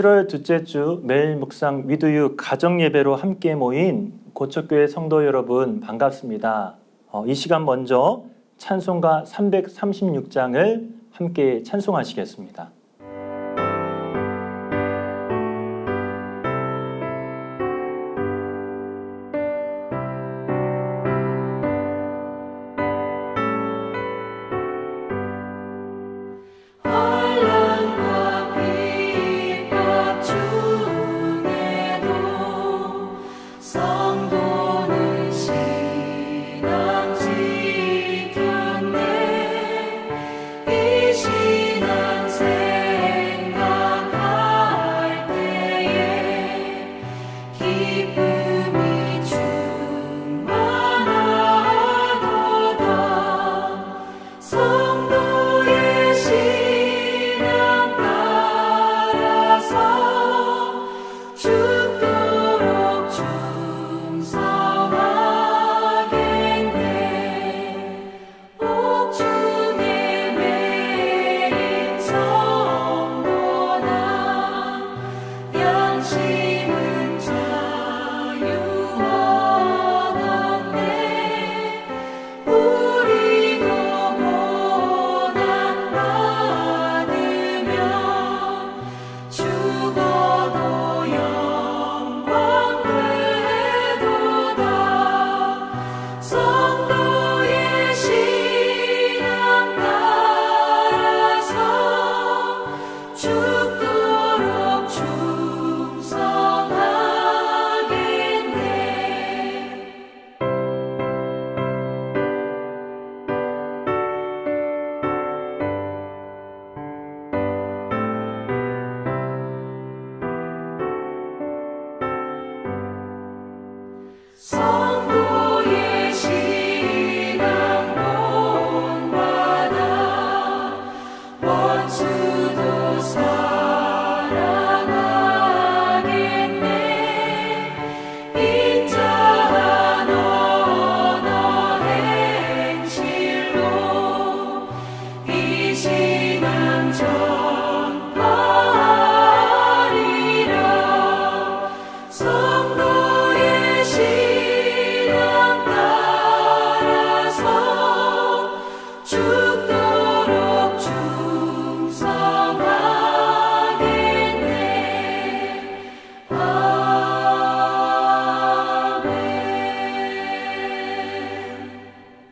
7월 둘째 주 매일 묵상 위두유 가정예배로 함께 모인 고척교회 성도 여러분 반갑습니다. 이 시간 먼저 찬송가 336장을 함께 찬송하시겠습니다.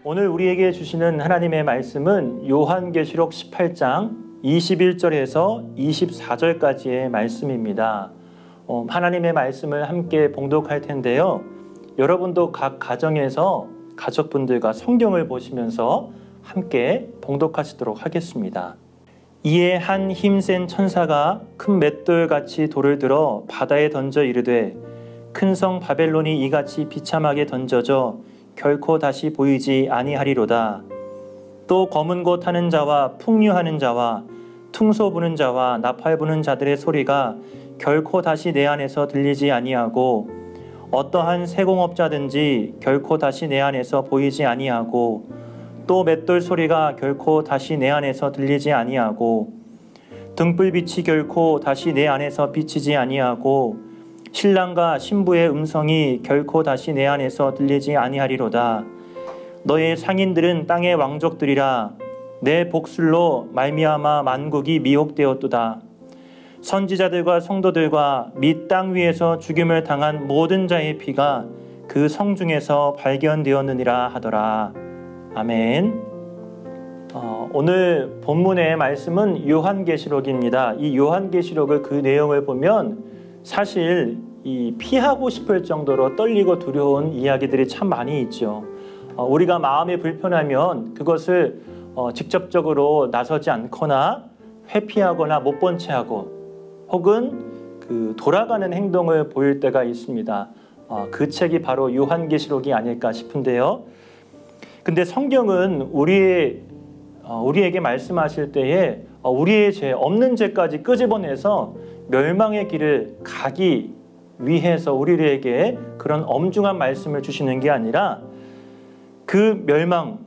오늘 우리에게 주시는 하나님의 말씀은 요한계시록 18장 21절에서 24절까지의 말씀입니다. 하나님의 말씀을 함께 봉독할 텐데요. 여러분도 각 가정에서 가족분들과 성경을 보시면서 함께 봉독하시도록 하겠습니다. 이에 한 힘센 천사가 큰 맷돌같이 돌을 들어 바다에 던져 이르되 큰 성 바벨론이 이같이 비참하게 던져져 결코 다시 보이지 아니하리로다. 또 검은 곳 하는 자와 풍류하는 자와 퉁소 부는 자와 나팔 부는 자들의 소리가 결코 다시 내 안에서 들리지 아니하고 어떠한 세공업자든지 결코 다시 내 안에서 보이지 아니하고 또 맷돌 소리가 결코 다시 내 안에서 들리지 아니하고 등불빛이 결코 다시 내 안에서 비치지 아니하고 신랑과 신부의 음성이 결코 다시 내 안에서 들리지 아니하리로다. 너의 상인들은 땅의 왕족들이라. 내 복술로 말미암아 만국이 미혹되었도다. 선지자들과 성도들과 및 땅 위에서 죽임을 당한 모든 자의 피가 그 성 중에서 발견되었느니라 하더라. 아멘. 오늘 본문의 말씀은 요한계시록입니다. 이 요한계시록을 그 내용을 보면 사실 이 피하고 싶을 정도로 떨리고 두려운 이야기들이 참 많이 있죠. 우리가 마음이 불편하면 그것을 직접적으로 나서지 않거나 회피하거나 못 본 채 하고 혹은 돌아가는 행동을 보일 때가 있습니다. 그 책이 바로 요한계시록이 아닐까 싶은데요. 근데 성경은 우리에게 말씀하실 때에 우리의 죄, 없는 죄까지 끄집어내서 멸망의 길을 가기 위해서 우리에게 그런 엄중한 말씀을 주시는 게 아니라 그 멸망,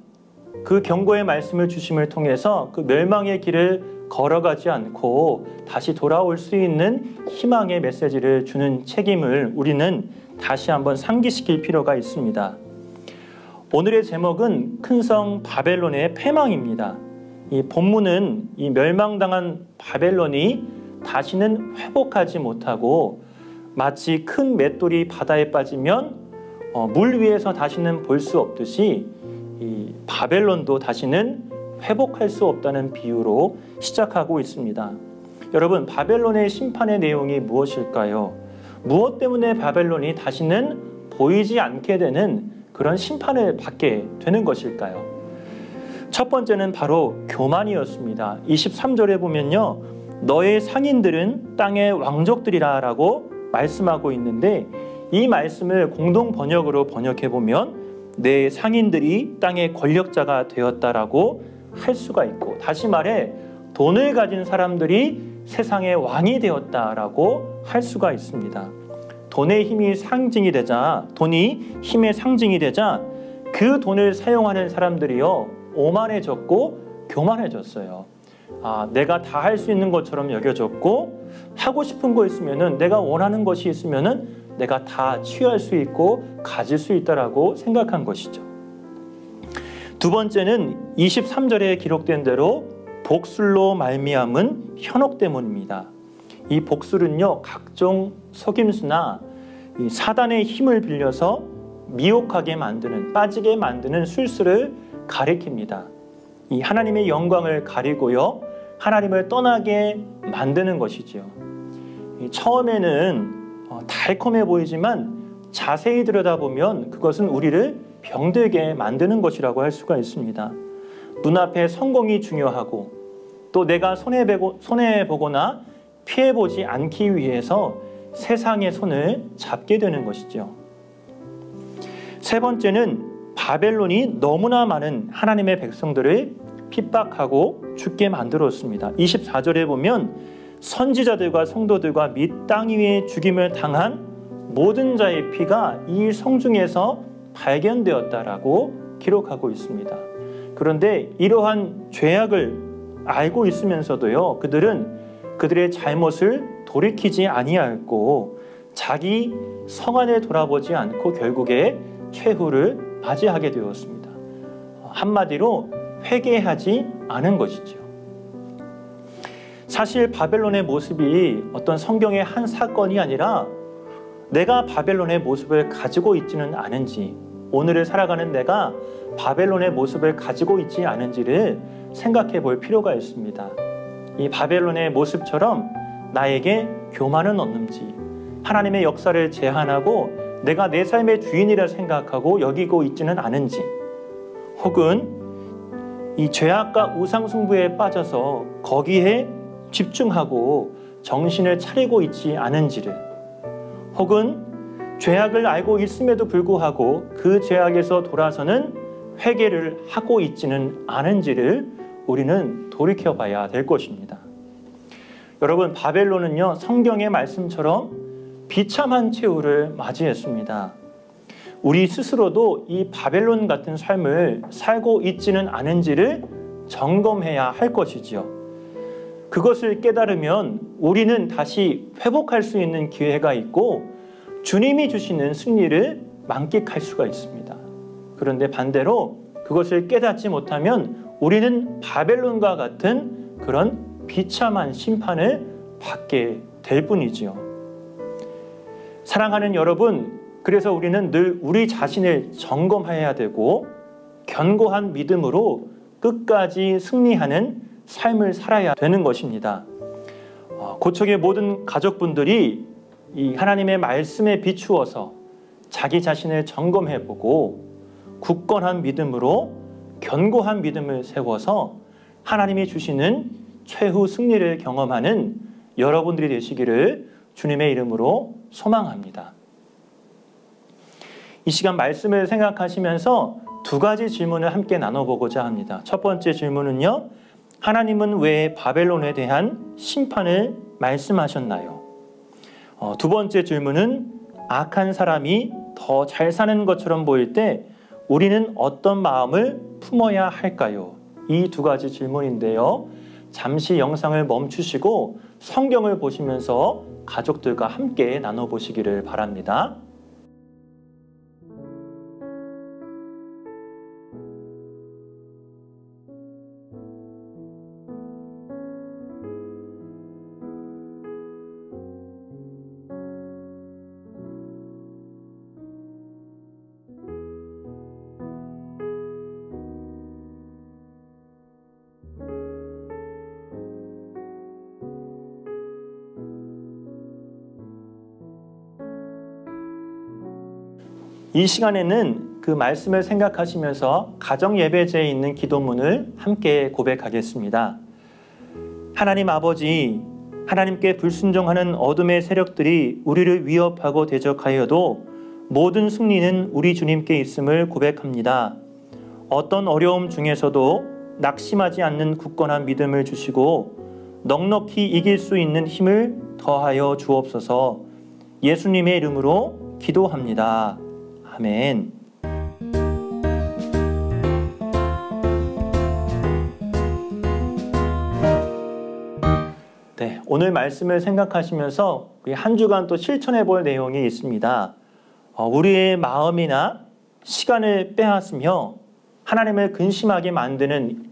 그 경고의 말씀을 주심을 통해서 그 멸망의 길을 걸어가지 않고 다시 돌아올 수 있는 희망의 메시지를 주는 책임을 우리는 다시 한번 상기시킬 필요가 있습니다. 오늘의 제목은 큰 성 바벨론의 패망입니다. 이 본문은 이 멸망당한 바벨론이 다시는 회복하지 못하고 마치 큰 맷돌이 바다에 빠지면 물 위에서 다시는 볼 수 없듯이 이 바벨론도 다시는 회복할 수 없다는 비유로 시작하고 있습니다. 여러분, 바벨론의 심판의 내용이 무엇일까요? 무엇 때문에 바벨론이 다시는 보이지 않게 되는 그런 심판을 받게 되는 것일까요? 첫 번째는 바로 교만이었습니다. 23절에 보면요, 너의 상인들은 땅의 왕족들이라 라고 말씀하고 있는데, 이 말씀을 공동 번역으로 번역해 보면 내 상인들이 땅의 권력자가 되었다라고 할 수가 있고, 다시 말해 돈을 가진 사람들이 세상의 왕이 되었다라고 할 수가 있습니다. 돈의 힘이 상징이 되자, 돈이 힘의 상징이 되자 그 돈을 사용하는 사람들이요, 오만해졌고 교만해졌어요. 내가 다 할 수 있는 것처럼 여겨졌고, 하고 싶은 거 있으면은, 내가 원하는 것이 있으면은 내가 다 취할 수 있고 가질 수 있다라고 생각한 것이죠. 두 번째는 23절에 기록된 대로 복술로 말미암은 현혹 때문입니다. 이 복술은요, 각종 속임수나 이 사단의 힘을 빌려서 미혹하게 만드는, 빠지게 만드는 술수를 가리킵니다. 이 하나님의 영광을 가리고요, 하나님을 떠나게 만드는 것이지요. 처음에는 달콤해 보이지만 자세히 들여다보면 그것은 우리를 병들게 만드는 것이라고 할 수가 있습니다. 눈앞에 성공이 중요하고, 또 내가 손해보거나 피해보지 않기 위해서 세상의 손을 잡게 되는 것이죠. 세 번째는 바벨론이 너무나 많은 하나님의 백성들을 핍박하고 죽게 만들었습니다. 24절에 보면 선지자들과 성도들과 및 땅 위에 죽임을 당한 모든 자의 피가 이 성중에서 발견되었다라고 기록하고 있습니다. 그런데 이러한 죄악을 알고 있으면서도요, 그들은 그들의 잘못을 돌이키지 아니하였고 자기 성안을 돌아보지 않고 결국에 최후를 맞이하게 되었습니다. 한마디로 회개하지 않은 것이죠. 사실 바벨론의 모습이 어떤 성경의 한 사건이 아니라 내가 바벨론의 모습을 가지고 있지는 않은지, 오늘을 살아가는 내가 바벨론의 모습을 가지고 있지 않은지를 생각해 볼 필요가 있습니다. 이 바벨론의 모습처럼 나에게 교만은 없는지, 하나님의 역사를 제한하고 내가 내 삶의 주인이라 생각하고 여기고 있지는 않은지, 혹은 이 죄악과 우상숭배에 빠져서 거기에 집중하고 정신을 차리고 있지 않은지를, 혹은 죄악을 알고 있음에도 불구하고 그 죄악에서 돌아서는 회개를 하고 있지는 않은지를 우리는 돌이켜봐야 될 것입니다. 여러분, 바벨론은요, 성경의 말씀처럼 비참한 최후를 맞이했습니다. 우리 스스로도 이 바벨론 같은 삶을 살고 있지는 않은지를 점검해야 할 것이지요. 그것을 깨달으면 우리는 다시 회복할 수 있는 기회가 있고 주님이 주시는 승리를 만끽할 수가 있습니다. 그런데 반대로 그것을 깨닫지 못하면 우리는 바벨론과 같은 그런 비참한 심판을 받게 될 뿐이지요. 사랑하는 여러분, 그래서 우리는 늘 우리 자신을 점검해야 되고 견고한 믿음으로 끝까지 승리하는 삶을 살아야 되는 것입니다. 고척의 모든 가족분들이 이 하나님의 말씀에 비추어서 자기 자신을 점검해보고 굳건한 믿음으로 견고한 믿음을 세워서 하나님이 주시는 최후 승리를 경험하는 여러분들이 되시기를 주님의 이름으로 소망합니다. 이 시간 말씀을 생각하시면서 두 가지 질문을 함께 나눠보고자 합니다. 첫 번째 질문은요, 하나님은 왜 바벨론에 대한 심판을 말씀하셨나요? 두 번째 질문은 악한 사람이 더 잘 사는 것처럼 보일 때 우리는 어떤 마음을 품어야 할까요? 이 두 가지 질문인데요. 잠시 영상을 멈추시고 성경을 보시면서 가족들과 함께 나눠보시기를 바랍니다. 이 시간에는 그 말씀을 생각하시면서 가정 예배제에 있는 기도문을 함께 고백하겠습니다. 하나님 아버지, 하나님께 불순종하는 어둠의 세력들이 우리를 위협하고 대적하여도 모든 승리는 우리 주님께 있음을 고백합니다. 어떤 어려움 중에서도 낙심하지 않는 굳건한 믿음을 주시고 넉넉히 이길 수 있는 힘을 더하여 주옵소서. 예수님의 이름으로 기도합니다. 아멘. 네, 오늘 말씀을 생각하시면서 한 주간 또 실천해 볼 내용이 있습니다. 우리의 마음이나 시간을 빼앗으며 하나님을 근심하게 만드는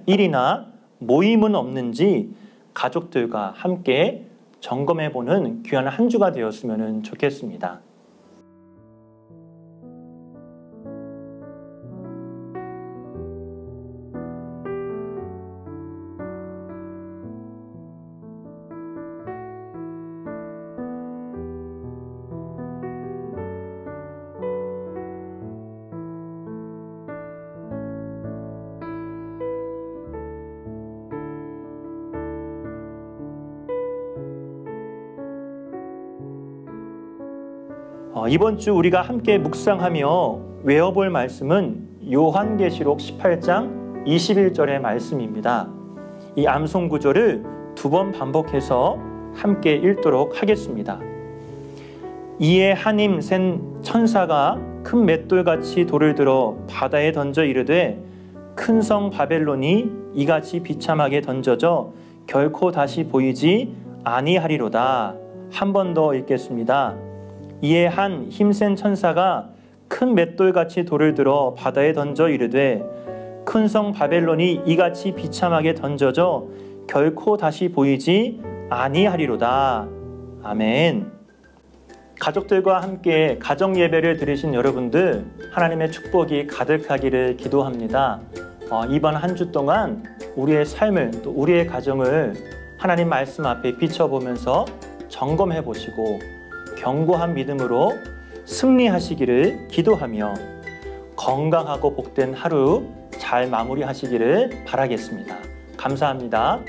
일이나 모임은 없는지 가족들과 함께 점검해 보는 귀한 한 주가 되었으면 좋겠습니다. 이번 주 우리가 함께 묵상하며 외워볼 말씀은 요한계시록 18장 21절의 말씀입니다. 이 암송 구절을 2번 반복해서 함께 읽도록 하겠습니다. 이에 한 힘 센 천사가 큰 맷돌같이 돌을 들어 바다에 던져 이르되 큰 성 바벨론이 이같이 비참하게 던져져 결코 다시 보이지 아니하리로다. 한 번 더 읽겠습니다. 이에 한 힘센 천사가 큰 맷돌같이 돌을 들어 바다에 던져 이르되 큰 성 바벨론이 이같이 비참하게 던져져 결코 다시 보이지 아니하리로다. 아멘. 가족들과 함께 가정 예배를 드리신 여러분들 하나님의 축복이 가득하기를 기도합니다. 이번 한 주 동안 우리의 삶을 또 우리의 가정을 하나님 말씀 앞에 비춰보면서 점검해 보시고 견고한 믿음으로 승리하시기를 기도하며 건강하고 복된 하루 잘 마무리하시기를 바라겠습니다. 감사합니다.